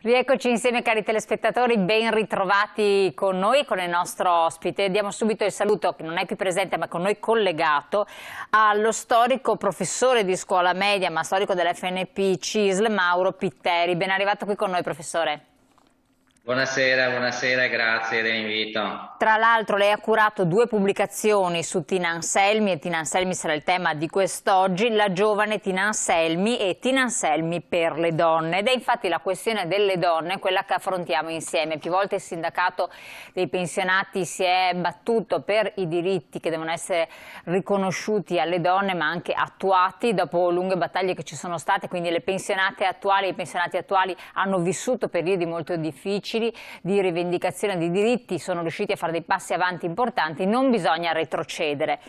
Rieccoci insieme cari telespettatori, ben ritrovati con noi, con il nostro ospite. Diamo subito il saluto, che non è qui presente ma con noi collegato, allo storico professore di scuola media ma storico dell'FNP CISL, Mauro Pitteri. Ben arrivato qui con noi, professore. Buonasera e grazie dell'invito. Tra l'altro lei ha curato 2 pubblicazioni su Tina Anselmi, e Tina Anselmi sarà il tema di quest'oggi, La giovane Tina Anselmi e Tina Anselmi per le donne. Ed è infatti la questione delle donne quella che affrontiamo insieme. Più volte il sindacato dei pensionati si è battuto per i diritti che devono essere riconosciuti alle donne ma anche attuati dopo lunghe battaglie che ci sono state, quindi le pensionate attuali e i pensionati attuali hanno vissuto periodi molto difficili di rivendicazione di diritti, sono riusciti a fare dei passi avanti importanti, non bisogna retrocedere.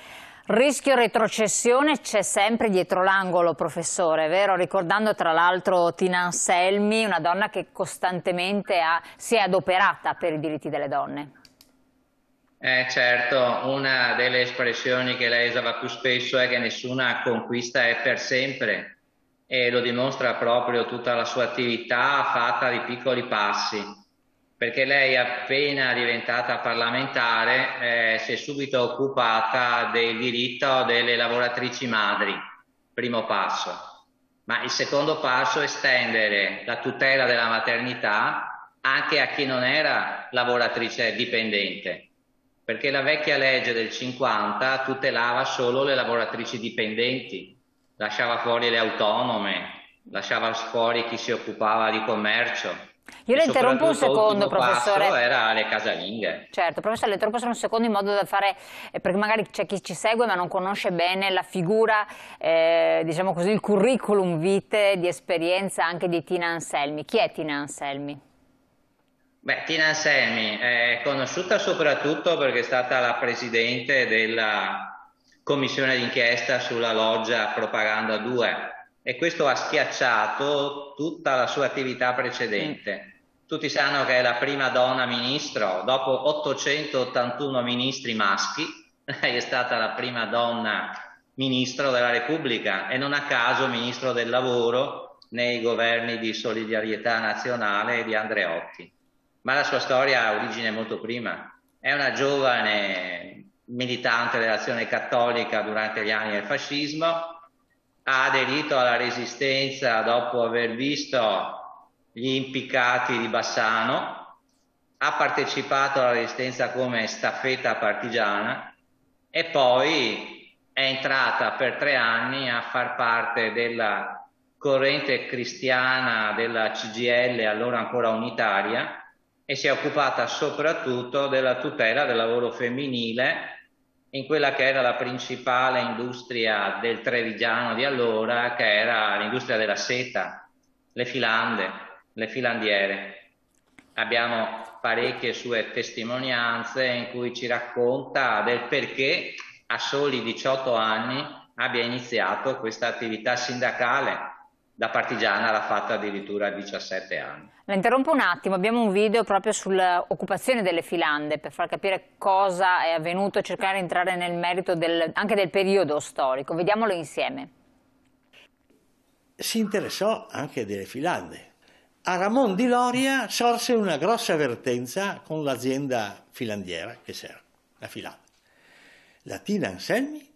Rischio retrocessione c'è sempre dietro l'angolo, professore, vero? Ricordando tra l'altro Tina Anselmi, una donna che costantemente si è adoperata per i diritti delle donne. Certo, una delle espressioni che lei usava più spesso è che nessuna conquista è per sempre e lo dimostra proprio tutta la sua attività fatta di piccoli passi. Perché lei appena diventata parlamentare si è subito occupata del diritto delle lavoratrici madri, primo passo. Ma il secondo passo è estendere la tutela della maternità anche a chi non era lavoratrice dipendente, perché la vecchia legge del 50 tutelava solo le lavoratrici dipendenti, lasciava fuori le autonome, lasciava fuori chi si occupava di commercio. Io E le interrompo un soprattutto secondo, l'ultimo passo professore. era le casalinghe. Certo, professore, le interrompo solo un secondo in modo da fare, perché magari c'è chi ci segue ma non conosce bene la figura, diciamo così, il curriculum vitae di esperienza anche di Tina Anselmi. Chi è Tina Anselmi? Beh, Tina Anselmi è conosciuta soprattutto perché è stata la presidente della commissione d'inchiesta sulla loggia Propaganda 2 e questo ha schiacciato tutta la sua attività precedente. Tutti sanno che è la prima donna ministro, dopo 881 ministri maschi, lei è stata la prima donna ministro della Repubblica e non a caso ministro del lavoro nei governi di solidarietà nazionale e di Andreotti. Ma la sua storia ha origine molto prima. È una giovane militante dell'Azione Cattolica durante gli anni del fascismo, ha aderito alla Resistenza dopo aver visto gli impiccati di Bassano, ha partecipato alla Resistenza come staffetta partigiana e poi è entrata per 3 anni a far parte della corrente cristiana della CGIL, allora ancora unitaria, e si è occupata soprattutto della tutela del lavoro femminile in quella che era la principale industria del trevigiano di allora, che era l'industria della seta, le filande, le filandiere. Abbiamo parecchie sue testimonianze in cui ci racconta del perché a soli 18 anni abbia iniziato questa attività sindacale. Da partigiana l'ha fatta addirittura a 17 anni. La interrompo un attimo, abbiamo un video proprio sull'occupazione delle filande per far capire cosa è avvenuto e cercare di entrare nel merito anche del periodo storico. Vediamolo insieme. Si interessò anche delle filande. A Ramon di Loria sorse una grossa avvertenza con l'azienda filandiera che c'era, la filanda. La Tina Anselmi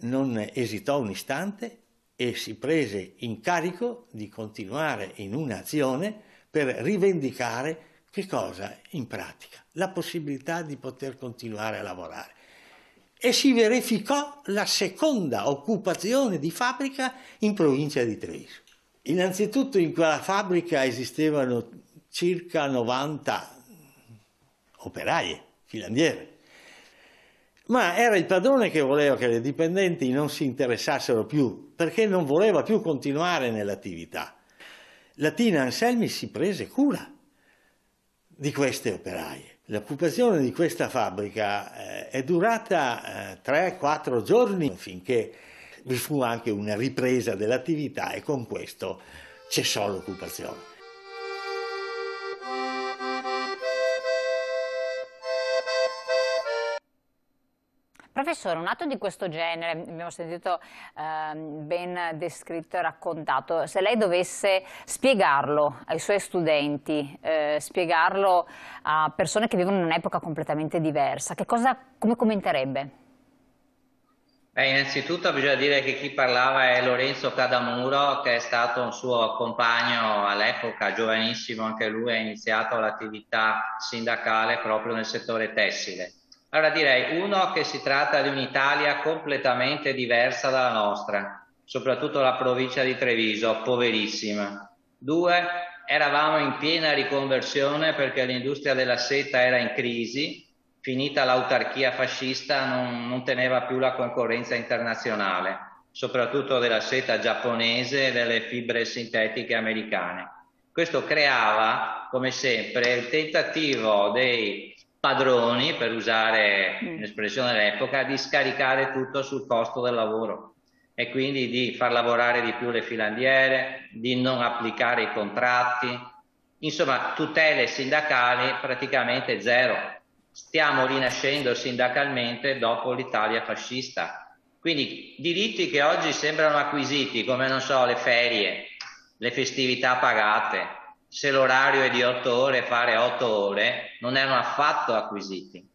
non esitò un istante e si prese in carico di continuare in un'azione per rivendicare che cosa in pratica? La possibilità di poter continuare a lavorare. E si verificò la seconda occupazione di fabbrica in provincia di Treviso. Innanzitutto in quella fabbrica esistevano circa 90 operaie, filandiere. Ma era il padrone che voleva che le dipendenti non si interessassero più, perché non voleva più continuare nell'attività. La Tina Anselmi si prese cura di queste operaie. L'occupazione di questa fabbrica è durata 3-4 giorni finché vi fu anche una ripresa dell'attività e con questo cessò l'occupazione. Professore, un atto di questo genere, abbiamo sentito ben descritto e raccontato, se lei dovesse spiegarlo ai suoi studenti, spiegarlo a persone che vivono in un'epoca completamente diversa, come commenterebbe? Innanzitutto bisogna dire che chi parlava è Lorenzo Cadamuro, che è stato un suo compagno all'epoca, giovanissimo anche lui, ha iniziato l'attività sindacale proprio nel settore tessile. Allora direi, uno, che si tratta di un'Italia completamente diversa dalla nostra, soprattutto la provincia di Treviso, poverissima. Due, eravamo in piena riconversione perché l'industria della seta era in crisi, finita l'autarchia fascista non teneva più la concorrenza internazionale, soprattutto della seta giapponese e delle fibre sintetiche americane. Questo creava, come sempre, il tentativo dei padroni, per usare un'espressione dell'epoca, di scaricare tutto sul costo del lavoro e quindi di far lavorare di più le filandiere, di non applicare i contratti, insomma tutele sindacali praticamente zero. Stiamo rinascendo sindacalmente dopo l'Italia fascista. Quindi diritti che oggi sembrano acquisiti, come non so, le ferie, le festività pagate, se l'orario è di 8 ore, fare 8 ore, non erano affatto acquisiti.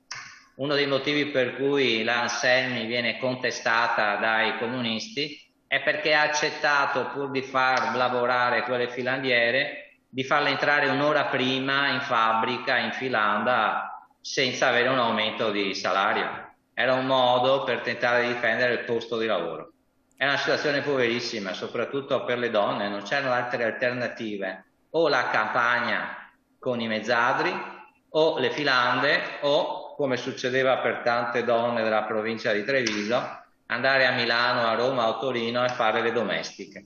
Uno dei motivi per cui la Anselmi viene contestata dai comunisti è perché ha accettato, pur di far lavorare quelle filandiere, di farle entrare un'ora prima in fabbrica, in filanda, senza avere un aumento di salario. Era un modo per tentare di difendere il posto di lavoro. È una situazione poverissima, soprattutto per le donne, non c'erano altre alternative. O la campagna con i mezzadri, o le filande, o, come succedeva per tante donne della provincia di Treviso, andare a Milano, a Roma o Torino e fare le domestiche.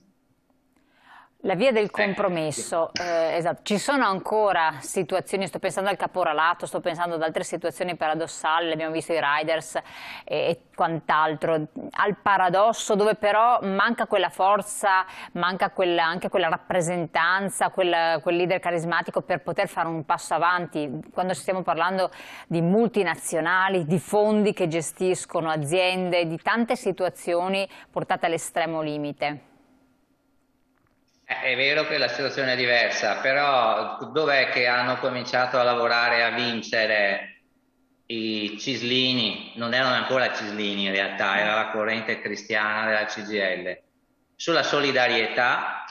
La via del compromesso, esatto. Ci sono ancora situazioni, sto pensando al caporalato, sto pensando ad altre situazioni paradossali, abbiamo visto i riders e quant'altro, al paradosso dove però manca quella forza, manca anche quella rappresentanza, quel leader carismatico per poter fare un passo avanti, quando stiamo parlando di multinazionali, di fondi che gestiscono aziende, di tante situazioni portate all'estremo limite. È vero che la situazione è diversa, però dov'è che hanno cominciato a lavorare, a vincere i Cislini? Non erano ancora Cislini in realtà, era la corrente cristiana della CGIL. Sulla solidarietà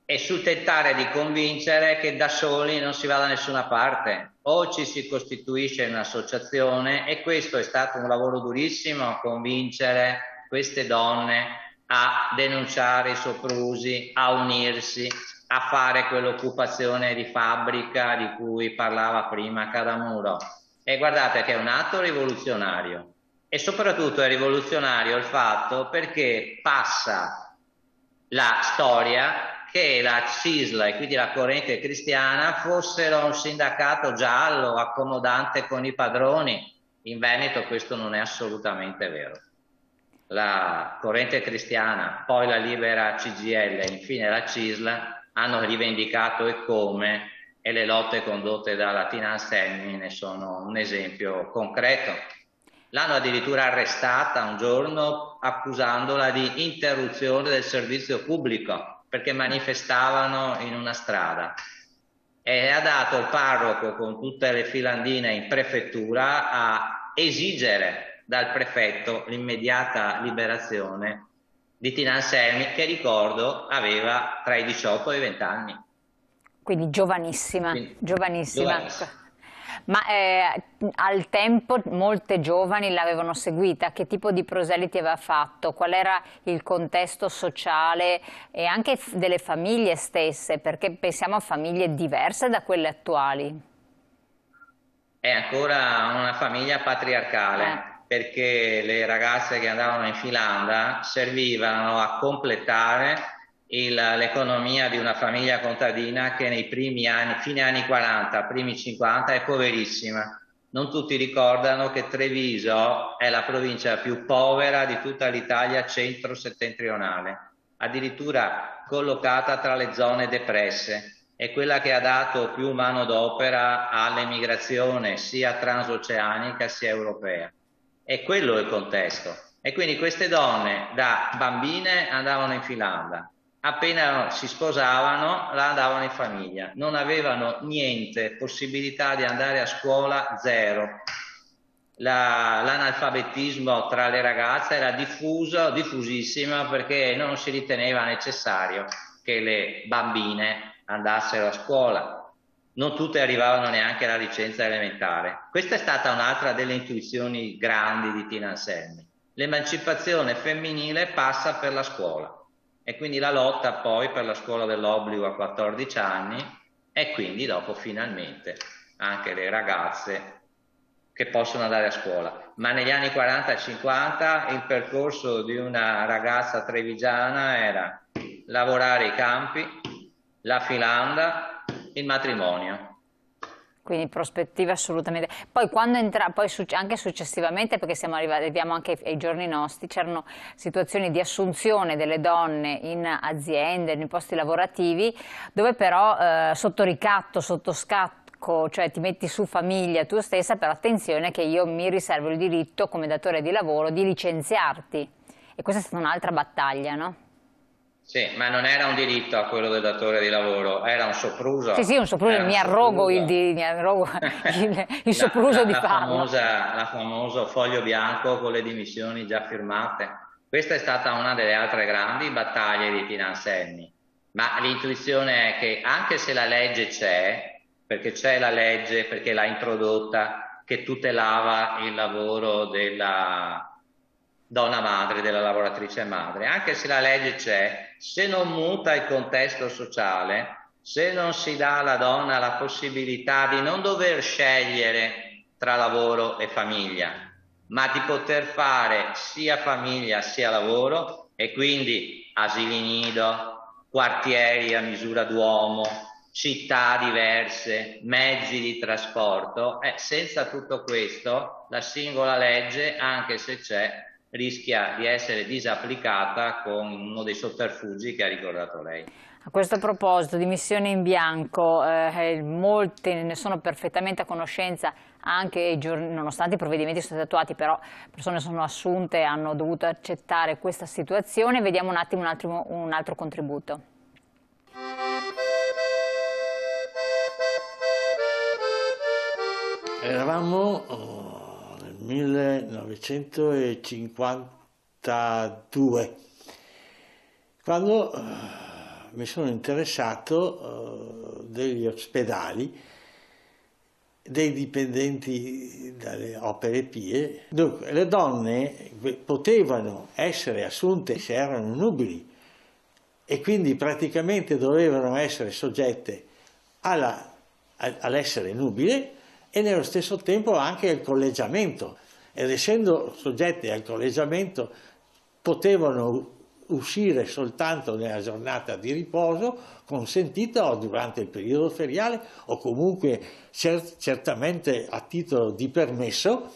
e sul tentare di convincere che da soli non si va da nessuna parte. O ci si costituisce in un'associazione, e questo è stato un lavoro durissimo, convincere queste donne a denunciare i soprusi, a unirsi, a fare quell'occupazione di fabbrica di cui parlava prima Cadamuro. E guardate che è un atto rivoluzionario, e soprattutto è rivoluzionario il fatto perché passa la storia che la CISL e quindi la corrente cristiana fossero un sindacato giallo, accomodante con i padroni. In Veneto questo non è assolutamente vero. La corrente cristiana, poi la libera CGIL e infine la CISL hanno rivendicato e come, e le lotte condotte dalla Tina Anselmi ne sono un esempio concreto. L'hanno addirittura arrestata un giorno accusandola di interruzione del servizio pubblico perché manifestavano in una strada, e ha dato il parroco con tutte le filandine in prefettura a esigere dal prefetto l'immediata liberazione di Tina Anselmi, che ricordo aveva tra i 18 e i 20 anni. Quindi giovanissima, giovanissima. Ma al tempo molte giovani l'avevano seguita, che tipo di proseliti aveva fatto, qual era il contesto sociale e anche delle famiglie stesse, perché pensiamo a famiglie diverse da quelle attuali. È ancora una famiglia patriarcale. Perché le ragazze che andavano in filanda servivano a completare l'economia di una famiglia contadina che nei primi anni, fine anni 40, primi 50, è poverissima. Non tutti ricordano che Treviso è la provincia più povera di tutta l'Italia centro-settentrionale, addirittura collocata tra le zone depresse. È quella che ha dato più manodopera all'emigrazione sia transoceanica sia europea. è quello il contesto. E quindi queste donne da bambine andavano in Finlandia, appena si sposavano la andavano in famiglia, non avevano niente, possibilità di andare a scuola zero. L'analfabetismo tra le ragazze era diffusissimo, perché non si riteneva necessario che le bambine andassero a scuola. Non tutte arrivavano neanche alla licenza elementare. Questa è stata un'altra delle intuizioni grandi di Tina Anselmi. L'emancipazione femminile passa per la scuola, e quindi la lotta poi per la scuola dell'obbligo a 14 anni, e quindi dopo finalmente anche le ragazze che possono andare a scuola. Ma negli anni 40 e 50 il percorso di una ragazza trevigiana era lavorare i campi, la filanda, il matrimonio. Quindi prospettive assolutamente. Poi quando anche successivamente, perché arriviamo anche ai giorni nostri, c'erano situazioni di assunzione delle donne in aziende, in posti lavorativi, dove però sotto ricatto, sotto scacco, cioè ti metti su famiglia tu stessa, però attenzione che io mi riservo il diritto come datore di lavoro di licenziarti. E questa è stata un'altra battaglia, no? Sì, ma non era un diritto a quello del datore di lavoro, era un sopruso. Sì, un sopruso, mi arrogo il sopruso di farlo. La famoso foglio bianco con le dimissioni già firmate. Questa è stata una delle altre grandi battaglie di Tina Anselmi. Ma l'intuizione è che anche se la legge c'è, perché c'è la legge, perché l'ha introdotta, che tutelava il lavoro della donna madre, della lavoratrice madre, anche se la legge c'è, se non muta il contesto sociale, se non si dà alla donna la possibilità di non dover scegliere tra lavoro e famiglia, ma di poter fare sia famiglia sia lavoro, e quindi asili nido, quartieri a misura d'uomo, città diverse, mezzi di trasporto, senza tutto questo la singola legge, anche se c'è, rischia di essere disapplicata con uno dei sotterfugi che ha ricordato lei. A questo proposito di missione in bianco, molti ne sono perfettamente a conoscenza, anche nonostante i provvedimenti sono stati attuati, però persone sono assunte e hanno dovuto accettare questa situazione. Vediamo un attimo un altro contributo. Eravamo nel 1952, quando mi sono interessato degli ospedali, dei dipendenti dalle opere pie. Dunque, le donne potevano essere assunte se erano nubili, e quindi praticamente dovevano essere soggette all'essere nubile e nello stesso tempo anche al collegiamento, ed essendo soggette al collegiamento potevano uscire soltanto nella giornata di riposo consentita, o durante il periodo feriale, o comunque certamente a titolo di permesso,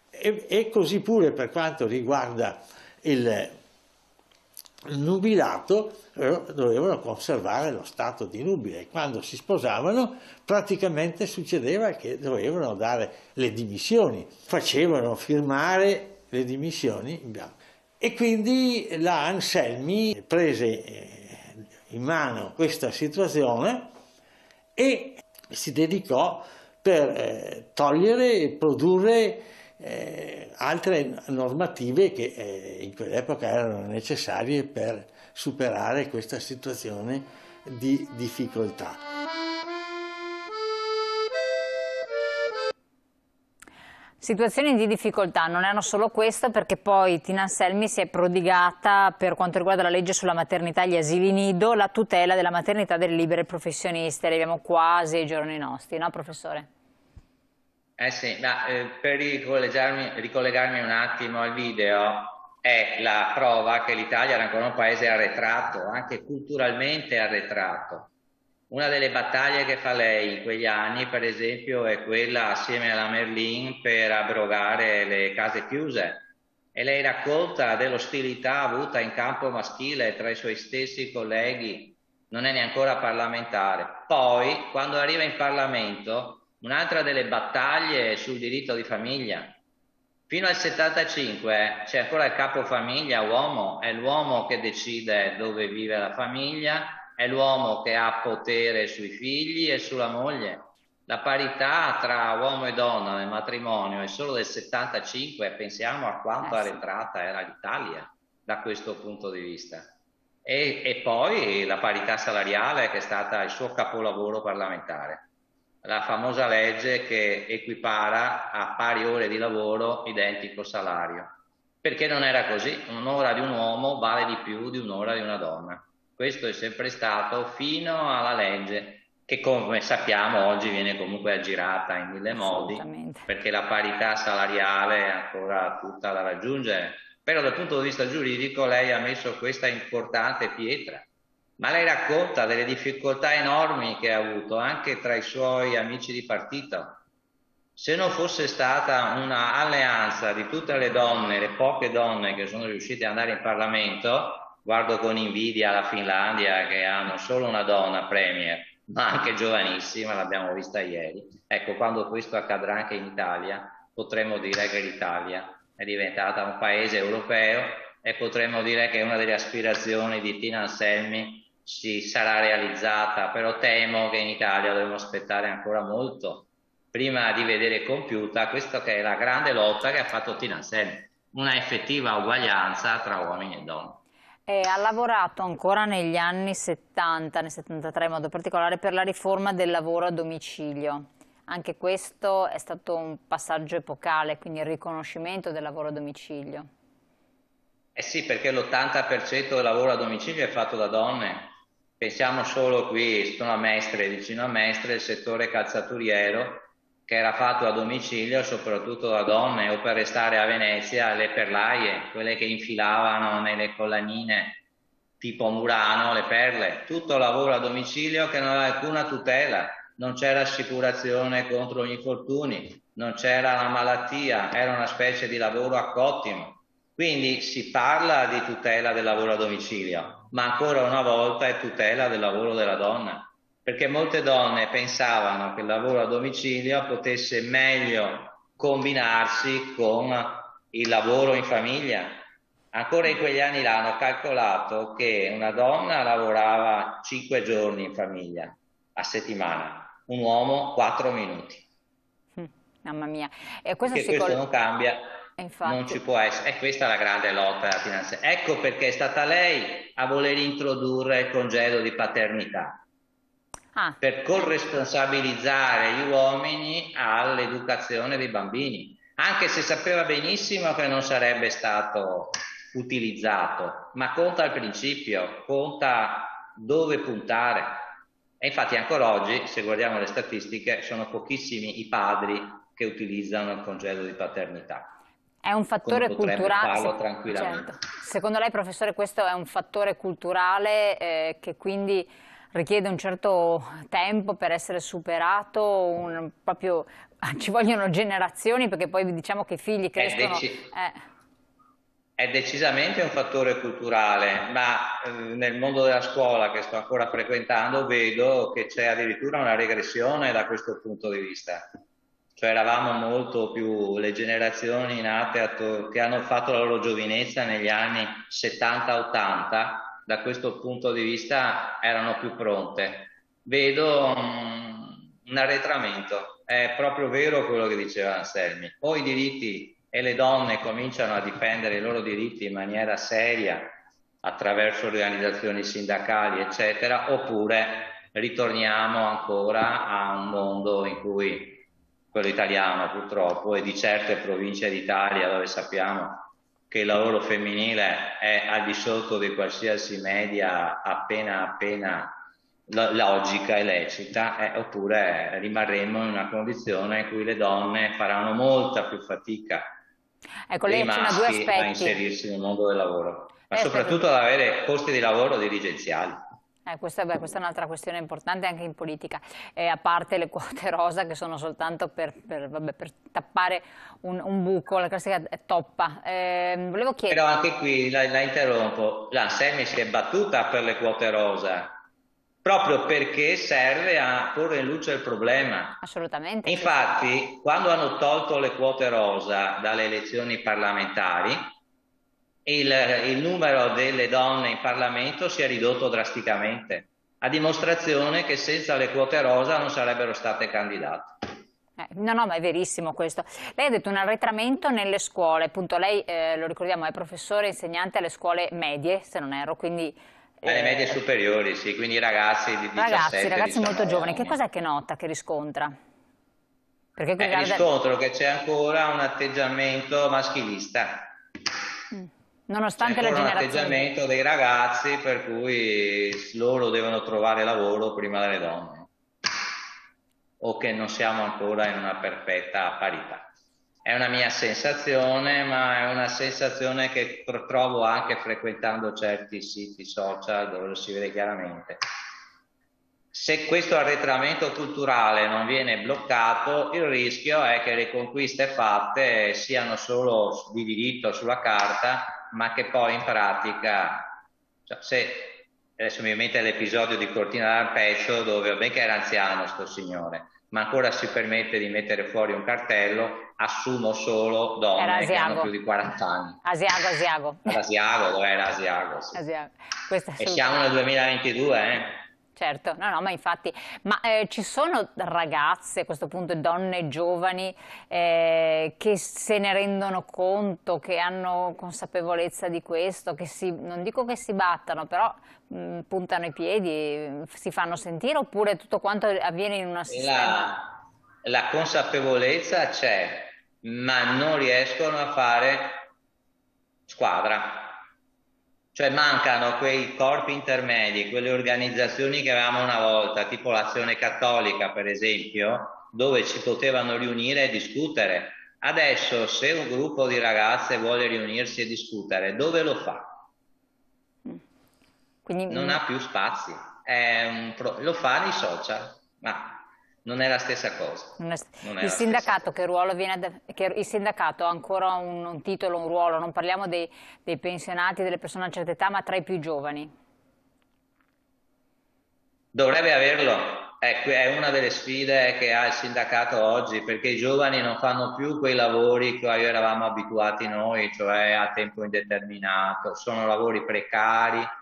e così pure per quanto riguarda il nubilato, dovevano conservare lo stato di nubile. Quando si sposavano praticamente succedeva che dovevano dare le dimissioni, facevano firmare le dimissioni in bianco. E quindi la Anselmi prese in mano questa situazione e si dedicò per togliere e produrre altre normative che in quell'epoca erano necessarie per superare questa situazione di difficoltà. Situazioni di difficoltà non erano solo questo, perché poi Tina Anselmi si è prodigata, per quanto riguarda la legge sulla maternità e gli asili nido, la tutela della maternità delle libere professioniste. Arriviamo quasi ai giorni nostri, no professore? Sì, per ricollegarmi un attimo al video, è la prova che l'Italia era ancora un paese arretrato, anche culturalmente arretrato. Una delle battaglie che fa lei in quegli anni, per esempio, è quella assieme alla Merlin per abrogare le case chiuse, e lei racconta dell'ostilità avuta in campo maschile tra i suoi stessi colleghi. Non è neanche parlamentare. Poi, quando arriva in Parlamento, un'altra delle battaglie è sul diritto di famiglia, Fino al 75 c'è ancora il capofamiglia uomo, è l'uomo che decide dove vive la famiglia, è l'uomo che ha potere sui figli e sulla moglie. La parità tra uomo e donna nel matrimonio è solo del 75, pensiamo a quanto arretrata era l'Italia da questo punto di vista. E poi la parità salariale, che è stata il suo capolavoro parlamentare. La famosa legge che equipara a pari ore di lavoro identico salario, perché non era così, un'ora di un uomo vale di più di un'ora di una donna. Questo è sempre stato fino alla legge, che come sappiamo oggi viene comunque aggirata in mille modi, perché la parità salariale è ancora tutta da raggiungere, però dal punto di vista giuridico lei ha messo questa importante pietra. Ma lei racconta delle difficoltà enormi che ha avuto anche tra i suoi amici di partito. Se non fosse stata una alleanza di tutte le donne, le poche donne che sono riuscite ad andare in Parlamento, guardo con invidia la Finlandia che ha non solo una donna premier, ma anche giovanissima, l'abbiamo vista ieri. Ecco, quando questo accadrà anche in Italia, potremmo dire che l'Italia è diventata un paese europeo e potremmo dire che una delle aspirazioni di Tina Anselmi si sarà realizzata, però temo che in Italia dovremo aspettare ancora molto prima di vedere compiuta questa che è la grande lotta che ha fatto Tina Anselmi, una effettiva uguaglianza tra uomini e donne. Ha lavorato ancora negli anni 70, nel 73 in modo particolare, per la riforma del lavoro a domicilio. Anche questo è stato un passaggio epocale, quindi il riconoscimento del lavoro a domicilio. Eh sì, perché l'80% del lavoro a domicilio è fatto da donne. Pensiamo solo qui, sono a Mestre, vicino a Mestre, il settore calzaturiero, che era fatto a domicilio soprattutto da donne, o per restare a Venezia, le perlaie, quelle che infilavano nelle collanine tipo Murano le perle. Tutto lavoro a domicilio che non aveva alcuna tutela, non c'era assicurazione contro gli infortuni, non c'era la malattia, era una specie di lavoro a cottimo. Quindi si parla di tutela del lavoro a domicilio, ma ancora una volta è tutela del lavoro della donna, perché molte donne pensavano che il lavoro a domicilio potesse meglio combinarsi con il lavoro in famiglia. Ancora in quegli anni là hanno calcolato che una donna lavorava 5 giorni in famiglia a settimana, un uomo 4 minuti. Mamma mia. Questo non cambia. Infatti. Non ci può essere, e questa è la grande lotta della finanza. Ecco perché è stata lei a voler introdurre il congedo di paternità, per corresponsabilizzare gli uomini all'educazione dei bambini, anche se sapeva benissimo che non sarebbe stato utilizzato, ma conta il principio, conta dove puntare. E infatti ancora oggi, se guardiamo le statistiche, sono pochissimi i padri che utilizzano il congedo di paternità. È un fattore culturale, tranquillamente. Certo. Secondo lei, professore, questo è un fattore culturale che quindi richiede un certo tempo per essere superato, proprio ci vogliono generazioni, perché poi diciamo che i figli crescono... È decisamente un fattore culturale, ma nel mondo della scuola che sto ancora frequentando vedo che c'è addirittura una regressione da questo punto di vista. Cioè eravamo molto più, le generazioni nate che hanno fatto la loro giovinezza negli anni 70-80, da questo punto di vista erano più pronte. Vedo un arretramento, è proprio vero quello che diceva Anselmi. O i diritti e le donne cominciano a difendere i loro diritti in maniera seria attraverso organizzazioni sindacali, eccetera, oppure ritorniamo ancora a un mondo in cui quello italiano purtroppo, e di certe province d'Italia dove sappiamo che il lavoro femminile è al di sotto di qualsiasi media appena logica e lecita, oppure rimarremo in una condizione in cui le donne faranno molta più fatica dei maschi a inserirsi nel mondo del lavoro, ma soprattutto ad avere posti di lavoro dirigenziali. Questa è un'altra questione importante anche in politica, a parte le quote rosa che sono soltanto per tappare un buco, la classica toppa. Volevo chiedere... Però anche qui la interrompo, l'Anselmi si è battuta per le quote rosa, proprio perché serve a porre in luce il problema. Assolutamente. Infatti, quando hanno tolto le quote rosa dalle elezioni parlamentari, il numero delle donne in Parlamento si è ridotto drasticamente, a dimostrazione che senza le quote rosa non sarebbero state candidate. No, no, ma è verissimo questo. Lei ha detto un arretramento nelle scuole, appunto lei, lo ricordiamo, è professore insegnante alle scuole medie, se non erro, quindi... Alle medie superiori, sì, quindi ragazzi di 17, ragazzi molto giovani. anni. Che cos'è che nota, che riscontra? Perché riscontro che c'è ancora un atteggiamento maschilista. Nonostante c'è la ancora un generazione... atteggiamento dei ragazzi per cui loro devono trovare lavoro prima delle donne, o che non siamo ancora in una perfetta parità. È una mia sensazione, ma è una sensazione che trovo anche frequentando certi siti social dove lo si vede chiaramente. Se questo arretramento culturale non viene bloccato, il rischio è che le conquiste fatte siano solo di diritto sulla carta, ma che poi in pratica, adesso mi viene l'episodio di Cortina d'Ampezzo dove, vabbè che era anziano sto signore, ma ancora si permette di mettere fuori un cartello: assumo solo donne che hanno più di 40 anni. Asiago. Asiago, dov'era Asiago? Sì. Asiago. E siamo nel 2022, Certo, no, ma infatti, ma ci sono ragazze, a questo punto donne giovani, che se ne rendono conto, che hanno consapevolezza di questo, che non dico che si battano, però puntano i piedi, si fanno sentire, oppure tutto quanto avviene in una sistema? La consapevolezza c'è, ma non riescono a fare squadra. Cioè mancano quei corpi intermedi, quelle organizzazioni che avevamo una volta, tipo l'Azione Cattolica per esempio, dove ci potevano riunire e discutere. Adesso se un gruppo di ragazze vuole riunirsi e discutere, dove lo fa? Quindi... Non ha più spazi, lo fa nei social, ma non è la stessa cosa. Il sindacato, che ruolo viene il sindacato ha ancora un titolo, un ruolo, non parliamo dei pensionati, delle persone a una certa età, ma tra i più giovani. Dovrebbe averlo, è una delle sfide che ha il sindacato oggi, perché i giovani non fanno più quei lavori che eravamo abituati noi, cioè a tempo indeterminato, sono lavori precari,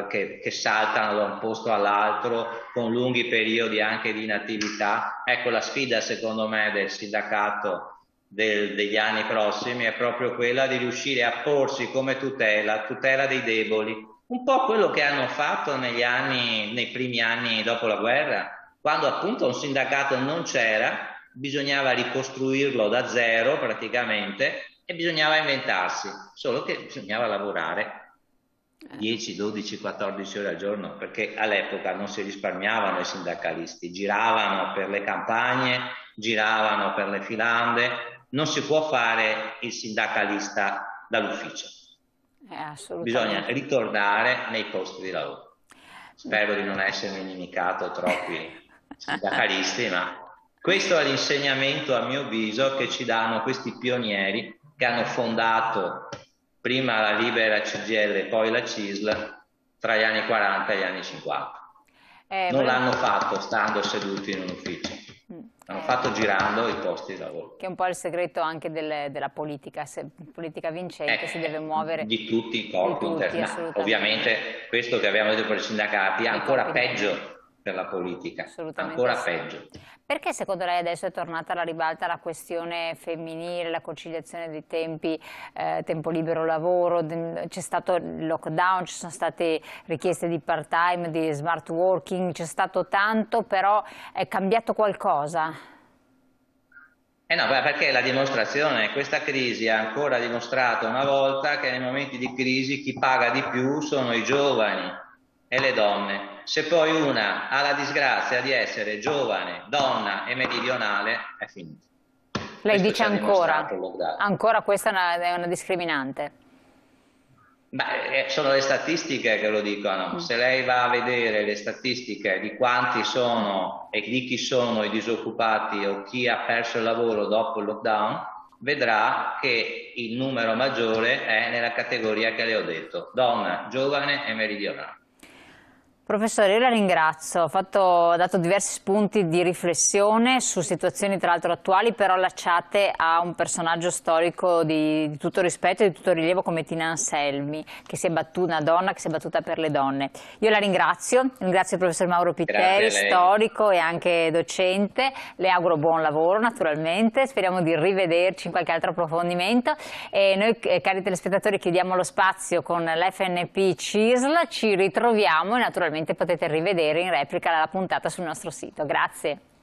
che saltano da un posto all'altro con lunghi periodi anche di inattività. Ecco, la sfida secondo me del sindacato degli anni prossimi è proprio quella di riuscire a porsi come tutela dei deboli, un po' quello che hanno fatto nei primi anni dopo la guerra, quando appunto un sindacato non c'era, bisognava ricostruirlo da zero praticamente e bisognava inventarsi, solo che bisognava lavorare 10, 12, 14 ore al giorno, perché all'epoca non si risparmiavano i sindacalisti, giravano per le campagne, giravano per le filande, non si può fare il sindacalista dall'ufficio. Bisogna ritornare nei posti di lavoro. Spero di non essermi inimicato troppi sindacalisti, ma questo è l'insegnamento, a mio avviso, che ci danno questi pionieri che hanno fondato prima la Libera CGIL e poi la CISL tra gli anni 40 e gli anni 50. Non l'hanno fatto stando seduti in un ufficio, l'hanno fatto girando i posti di lavoro. Che è un po' il segreto anche della politica, se politica vincente si deve muovere. Di tutti i corpi interni. Ovviamente questo che abbiamo detto per i sindacati è ancora peggio per la politica, ancora peggio. Perché secondo lei adesso è tornata alla ribalta la questione femminile, la conciliazione dei tempi, tempo libero lavoro, c'è stato il lockdown, ci sono state richieste di part-time, di smart working, c'è stato tanto, però è cambiato qualcosa? No, perché la dimostrazione, questa crisi ha ancora dimostrato una volta che nei momenti di crisi chi paga di più sono i giovani e le donne. Se poi una ha la disgrazia di essere giovane, donna e meridionale, è finito. Lei dice ancora questa è una discriminante? Beh, sono le statistiche che lo dicono. Se lei va a vedere le statistiche di quanti sono e di chi sono i disoccupati o chi ha perso il lavoro dopo il lockdown, vedrà che il numero maggiore è nella categoria che le ho detto, donna, giovane e meridionale. Professore, io la ringrazio, ha dato diversi spunti di riflessione su situazioni tra l'altro attuali, però lasciate a un personaggio storico di tutto rispetto e di tutto rilievo come Tina Anselmi, una donna che si è battuta per le donne. Io la ringrazio il professor Mauro Pitteri, storico e anche docente, le auguro buon lavoro naturalmente, speriamo di rivederci in qualche altro approfondimento e noi cari telespettatori chiudiamo lo spazio con l'FNP CISL, ci ritroviamo e naturalmente potete rivedere in replica la puntata sul nostro sito. Grazie.